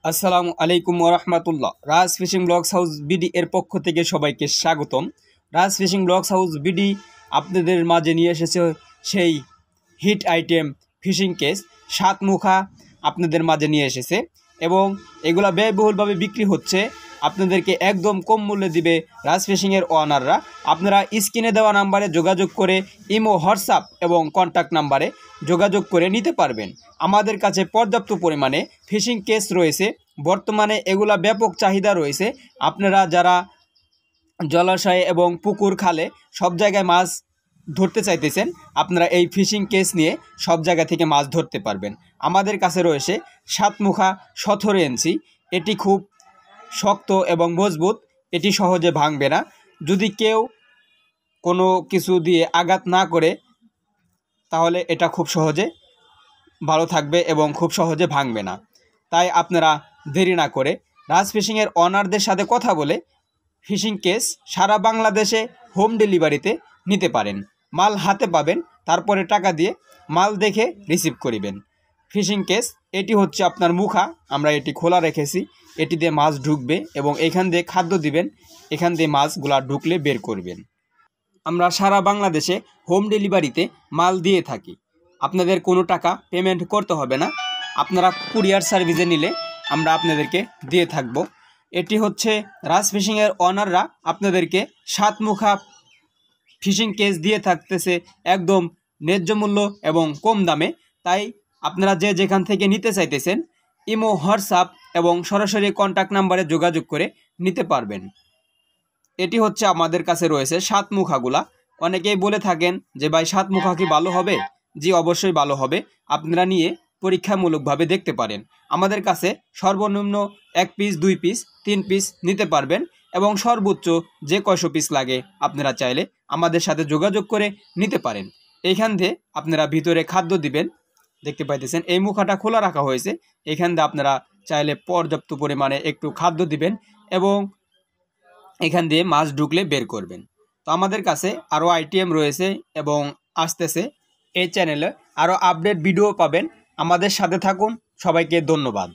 আসসালামু আলাইকুম ওরহমতুল্লাহ। রাজ ফিশিং ব্লগস হাউস বিডি এর পক্ষ থেকে সবাইকে স্বাগতম। রাজ ফিশিং ব্লগস হাউস বিডি আপনাদের মাঝে নিয়ে এসেছে সেই হিট আইটেম ফিশিং কেস 7 মুখা আপনাদের মাঝে নিয়ে এসেছে এবং এগুলা ব্যয়বহুলভাবে বিক্রি হচ্ছে। আপনাদেরকে একদম কম মূল্যে দিবে রাজ ফিশিংয়ের ওনাররা। আপনারা স্ক্রিনে দেওয়া নাম্বারে যোগাযোগ করে ইমো, হোয়াটসঅ্যাপ এবং কন্ট্যাক্ট নাম্বারে যোগাযোগ করে নিতে পারবেন। আমাদের কাছে পর্যাপ্ত পরিমাণে ফিশিং কেস রয়েছে। বর্তমানে এগুলা ব্যাপক চাহিদা রয়েছে। আপনারা যারা জলাশয়ে এবং পুকুর, খালে সব জায়গায় মাছ ধরতে চাইতেছেন, আপনারা এই ফিশিং কেস নিয়ে সব জায়গা থেকে মাছ ধরতে পারবেন। আমাদের কাছে রয়েছে 7 মুখা 17 ইঞ্চি। এটি খুব শক্ত এবং মজবুত, এটি সহজে ভাঙবে না। যদি কেউ কোনো কিছু দিয়ে আঘাত না করে তাহলে এটা খুব সহজে ভালো থাকবে এবং খুব সহজে ভাঙবে না। তাই আপনারা দেরি না করে রাজ ফিশিংয়ের ওনারদের সাথে কথা বলে ফিশিং কেস সারা বাংলাদেশে হোম ডেলিভারিতে নিতে পারেন। মাল হাতে পাবেন, তারপরে টাকা দিয়ে মাল দেখে রিসিভ করিবেন। ফিশিং কেস এটি হচ্ছে আপনার মুখা, আমরা এটি খোলা রেখেছি। এটি দিয়ে মাছ ঢুকবে এবং এখান দিয়ে খাদ্য দিবেন, এখান দিয়ে মাছগুলা ঢুকলে বের করবেন। আমরা সারা বাংলাদেশে হোম ডেলিভারিতে মাল দিয়ে থাকি। আপনাদের কোনো টাকা পেমেন্ট করতে হবে না। আপনারা কুরিয়ার সার্ভিসে নিলে আমরা আপনাদেরকে দিয়ে থাকব। এটি হচ্ছে রাজ ফিশিংয়ের ওনাররা আপনাদেরকে 7 মুখা ফিশিং কেস দিয়ে থাকতেছে একদম ন্যায্য মূল্য এবং কম দামে। তাই আপনারা যে যেখান থেকে নিতে চাইতেছেন ইমো, হোয়াটসঅ্যাপ এবং সরাসরি কন্ট্যাক্ট নাম্বারে যোগাযোগ করে নিতে পারবেন। এটি হচ্ছে আমাদের কাছে রয়েছে 7 মুখাগুলা। অনেকেই বলে থাকেন যে ভাই 7 মুখা কি ভালো হবে? জি, অবশ্যই ভালো হবে। আপনারা নিয়ে পরীক্ষামূলকভাবে দেখতে পারেন। আমাদের কাছে সর্বনিম্ন 1 পিস, 2 পিস, 3 পিস নিতে পারবেন এবং সর্বোচ্চ যে কয়শো পিস লাগে আপনারা চাইলে আমাদের সাথে যোগাযোগ করে নিতে পারেন। এইখান দিয়ে আপনারা ভিতরে খাদ্য দিবেন। দেখতে পাইতেছেন এই মুখাটা খোলা রাখা হয়েছে। এখান দিয়ে আপনারা চাইলে পর্যাপ্ত পরিমাণে একটু খাদ্য দিবেন এবং এখান দিয়ে মাছ ঢুকলে বের করবেন। তো আমাদের কাছে আরও আইটেম রয়েছে এবং আসতেছে। এই চ্যানেলে আরও আপডেট ভিডিও পাবেন। আমাদের সাথে থাকুন। সবাইকে ধন্যবাদ।